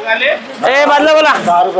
ए बदला बोला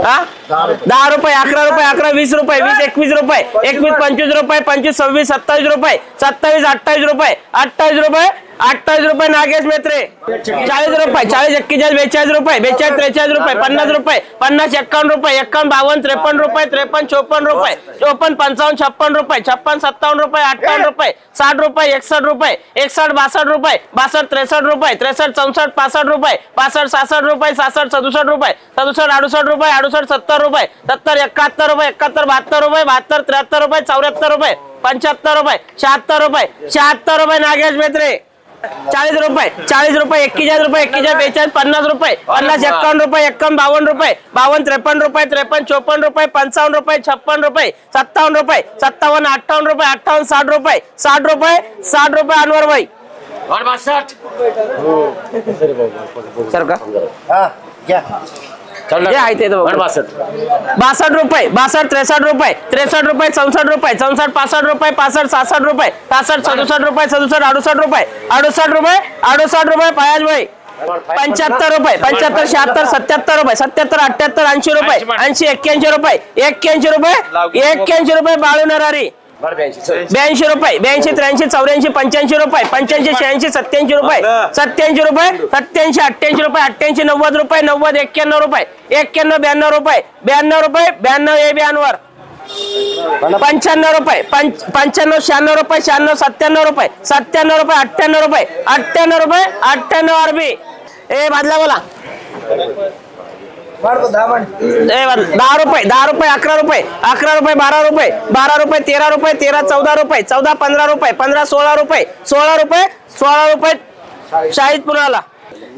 हा 10 रुपये 11 रुपये 11 20 रुपये 20 21 रुपये 21 25 रुपये 25 26 27 रुपये 27 28 रुपये 28 रुपये 28 रुपये नागेश मेत्रे 40 रुपये 40 41 42 रुपये 42 43 रुपये 50 रुपये 50 51 रुपये 51 52 53 रुपये 53 54 रुपये 54 55 56 रुपये 56 57 रुपये 58 रुपये 60 रुपये 61 रुपये 61 62 रुपये 62 63 रुपये 63 64 65 रुपये 65 66 रुपये 66 67 रुपये 67 68 रुपये 68 70 रुपये 70 71 रुपये 71 72 रुपये 72 73 रुपये 74 रुपये 75 रुपये 76 रुपये 76 रुपये नागेश मेत्रे 40 रुपये 41 रुपये 41 42 रुपये 50 51 रुपये 51 52 रुपये 52 53 रुपये 53 54 रुपये 55 रुपये 56 रुपये 57 रुपये 57 58 रुपये 58 60 रुपये 60 रुपये अनवर भाई और 62 सर का हाँ क्या चल आहे ते 62 रुपये 62 63 रुपये 63 रुपये 64 रुपये 64 65 रुपये 65 66 रुपये 66 67 रुपये 67 68 रुपये 68 रुपये पायाज भाई 75 रुपये 75 76 77 रुपये 77 78 80 रुपये 80 81 रुपये 81 रुपये 81 रुपये बाळू नरारी 82 रुपये 82 83 84 85 रुपये 85 86 87 रुपये 87 रुपये 87 88 रुपये 88 90 रुपये 90 91 रुपये 91 92 रुपये 92 रुपये 92 ए 92 95 रुपये 95 96 रुपये 96 97 रुपये 97 रुपये 98 रुपये 98 रुपये 98 आरबी ए बदला बोला 10 रुपये 11 रुपये 12 रुपये 12 रुपये 13 रुपये 13 14 रुपये 14 15 रुपये 15 16 रुपये 16 रुपये शाहिद पुराला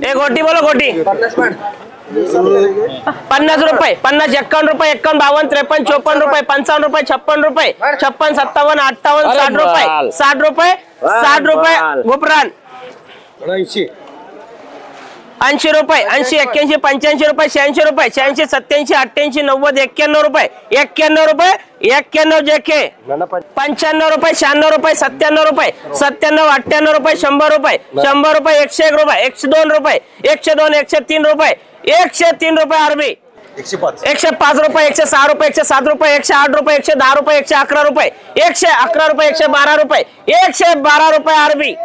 एक गोटी बोलो गोटी 50 रुपये 50 51 रुपये 51 52 53 54 रुपये 55 रुपये 56 रुपये 56 57 58 60 रुपये 60 रुपये गुपरान 80 रुपये 80 81 85 रुपये 86 रुपये 86 87 88 90 91 रुपये 91 रुपये 91 जेके 95 रुपये 96 रुपये 97 रुपये 97 98 रुपये 100 रुपये 100 रुपये 101 रुपये 102 रुपये 102 103 रुपये 103 रुपये आरबी 105 रुपये 106 रुपये 107 रुपये 108 रुपये 110 रुपये 111 रुपये 111 रुपये 112 रुपये 112 रुपये आरबी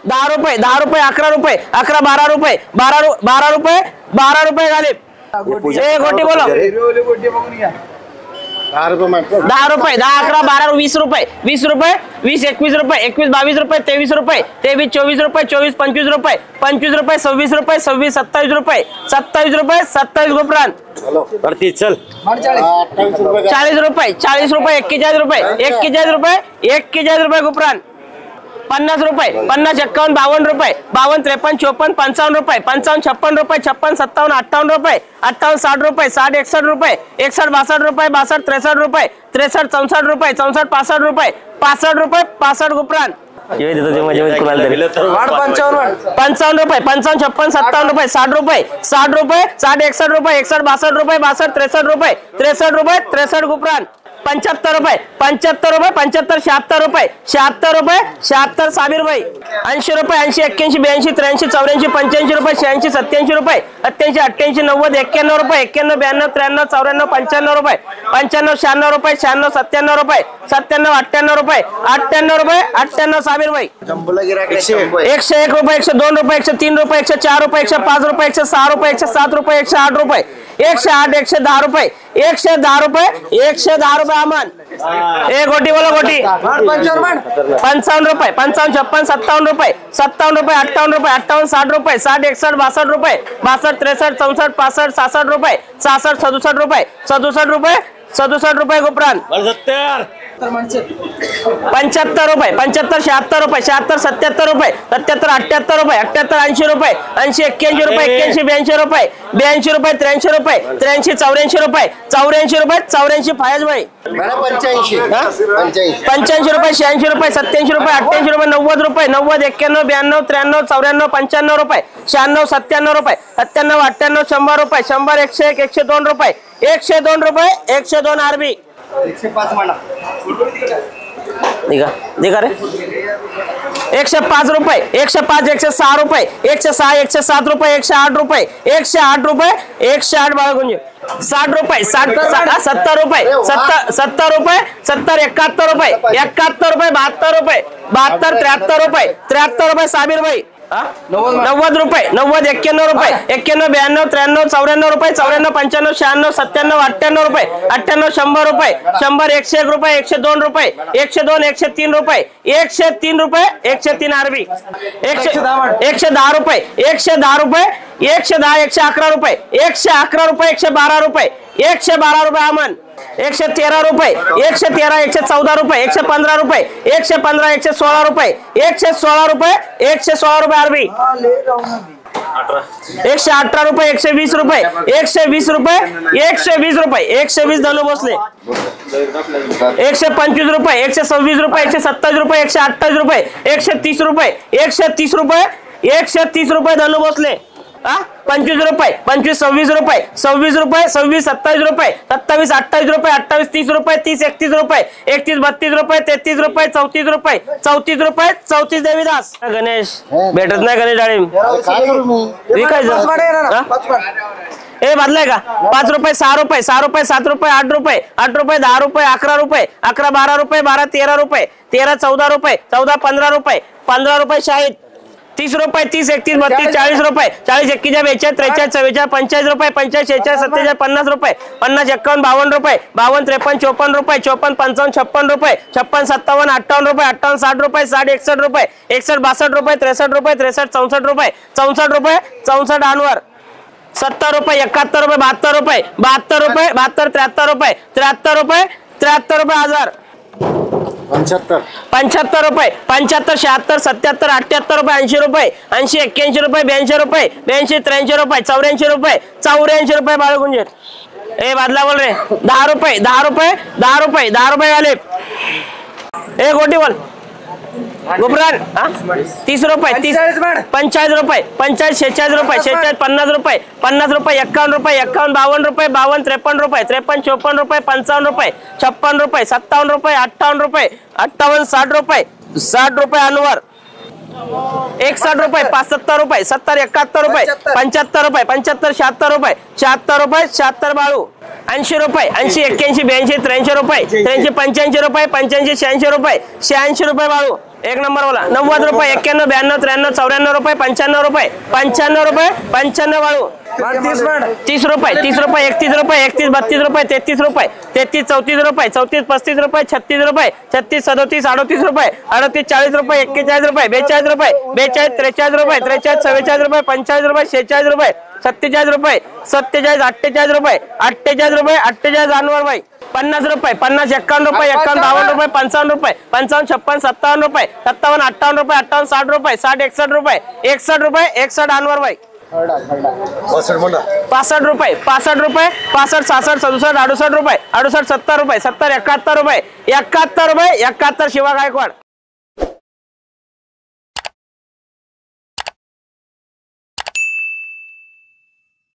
10 रुपये 11 रुपये 11 12 रुपये 12 रुपये गालिब ए गोटी बोलो 10 रुपये 10 11 12 20 रुपये 20 रुपये 20 21 रुपये 21 22 रुपये 23 रुपये 23 24 रुपये 24 25 रुपये 25 रुपये 26 रुपये 26 27 रुपये 27 रुपये 27 गुपरान चल 40 रुपये 41 रुपये 41 रुपये गुपरान 50 रुपये 50 51 52 रुपये 52 53 54 55 रुपये 55 56 रुपये 56 57 58 रुपये 58 60 रुपये 60 61 रुपये 61 62 रुपये 62 63 रुपये 63 64 रुपये 64 65 रुपये 65 रुपये 65 गुपरान 55 रुपये 55 56 57 रुपये 60 रुपये 60 रुपये 60 61 रुपये 61 62 रुपये 62 63 रुपये 63 गुपरान 75 रुपये 75 रुपये 75 76 रुपये 76 रुपये 76 साबिर भाई 80 रुपये 80 81 82 83 84 85 रुपये 86 87 रुपये 88 88 90 91 रुपये 91 92 93 94 95 रुपये 95 96 रुपये 96 97 रुपये 97 98 रुपये 98 रुपये 98 साबिर भाई 101 रुपये 102 रुपये 103 रुपये 104 रुपये 105 रुपये 106 रुपये 107 रुपये 108 रुपये 108 110 रुपये 110 रुपये 110 रुपये अमन एक गोटी बोलो गोटी 55 रुपये 55 56 57 रुपये 57 रुपये 58 रुपये 58 60 रुपये 60 61 62 रुपये 62 63 64 65 66 रुपये 66 67 रुपये 67 रुपये गुपरान 75 रुपये 75 76 रुपये 76 77 रुपये 77 78 रुपये 78 80 रुपये 80 81 रुपये 81 82 रुपये 82 रुपये 83 रुपये 83 84 रुपये 84 रुपये 84 फायज भाई 85 रुपये 86 रुपये 87 रुपये 88 रुपये 90 रुपये 90 91 92 93 94 95 रुपये 96 97 रुपये 97 98 100 रुपये 100 101 102 रुपये 102 रुपये 102 आरबी 105 म्हणा निघा रे 105 रुपये 105 106 रुपये 106 107 रुपये 108 रुपये 108 रुपये 108 बाळगुंजे 60 रुपये 70 रुपये 70 रुपये 70 71 रुपये 71 रुपये 72 रुपये 72 73 रुपये 73 रुपये साबिर भाई 90 रुपये 90 91 रुपये 91 92 93 94 रुपये 94 95 96 97 98 रुपये 98 100 रुपये 100 101 रुपये 102 रुपये 102 103 रुपये 103 रुपये 103 आरबी 110 रुपये 110 रुपये 110 111 रुपये 111 रुपये 112 रुपये 112 रुपये अमन 113 रुपये 113 114 रुपये 115 रुपये 115 116 रुपये 116 रुपये 116 रुपये आरबी 118 रुपये 120 रुपये 120 रुपये 120 रुपये 120 धनु भोसले 125 रुपये 126 रुपये 127 रुपये 128 रुपये 130 रुपये 130 रुपये 130 रुपये धनु भोसले 25 रुपये 25 26 रुपये 26 रुपये 26 27 रुपये 27 28 रुपये 28 30 रुपये 30 31 रुपये 31 32 रुपये 33 रुपये 34 रुपये 34 रुपये 34 देवीदास गणेश भेटत नाही गणेश डाळिंब हे बदलाय का 5 रुपये 6 रुपये 6 रुपये 7 रुपये 8 रुपये 8 रुपये 10 रुपये 11 रुपये 11 12 रुपये 12 13 रुपये 13 14 रुपये 14 15 रुपये 15 रुपये शाहिद 30 रुपये 30 31 32 40 रुपये 40 41 42 43 44 45 रुपये 45 46 47 50 रुपये 50 51 52 रुपये 52 53 54 रुपये 54 55 56 रुपये 56 57 58 रुपये 58 60 रुपये 60 61 रुपये 61 62 रुपये 63 रुपये 63 64 रुपये 64 रुपये 64 अनवर 70 रुपये 71 रुपये 72 रुपये 72 रुपये 72 73 रुपये 73 रुपये 73 रुपये हजार 75 रुपये 75 76 77 78 रुपये 80 रुपये 80 81 रुपये 82 रुपये 82 83 रुपये 84 रुपये 84 रुपये बाळगुंजे ए बादला बोल रे 10 रुपये 10 रुपये 10 रुपये 10 रुपये वाले ए गोटी बोल गुबरान 30 रुपये 30 45 रुपये 45 46 रुपये 46 50 रुपये 50 रुपये 51 रुपये 51 52 रुपये 52 53 रुपये 53 54 रुपये 55 रुपये 56 रुपये 57 रुपये 58 रुपये 58 60 रुपये 60 रुपये अनवर 61 रुपये 75 रुपये 70 71 रुपये 75 रुपये 75 76 रुपये 76 रुपये 76 बाळू 80 रुपये 80 81 82 83 रुपये 83 85 रुपये 85 86 रुपये 86 रुपये बाळू एक नंबर बोला 90 रुपये 91 92 93 94 रुपये 95 रुपये 95 रुपये 95 बाळू 30 रुपये 30 रुपये 31 रुपये 31 32 रुपये 33 रुपये 33 34 रुपये 34 35 रुपये 36 रुपये 36 37 38 रुपये 38 40 रुपये 41 रुपये 42 रुपये 42 43 रुपये 43 44 रुपये 45 रुपये 46 रुपये 47 रुपये 47 48 रुपये 48 रुपये 48 अनवर भाई 50 रुपये 50 51 रुपये 51 52 रुपये 55 रुपये 55 56 57 रुपये 57 58 रुपये 58 60 रुपये 60 61 रुपये 61 रुपये 61 अनवर भाई 65 रुपये 65 रुपये 65 66 67 68 रुपये 68 70 रुपये 70 71 रुपये 71 रुपये 71 शिवा गायकवाड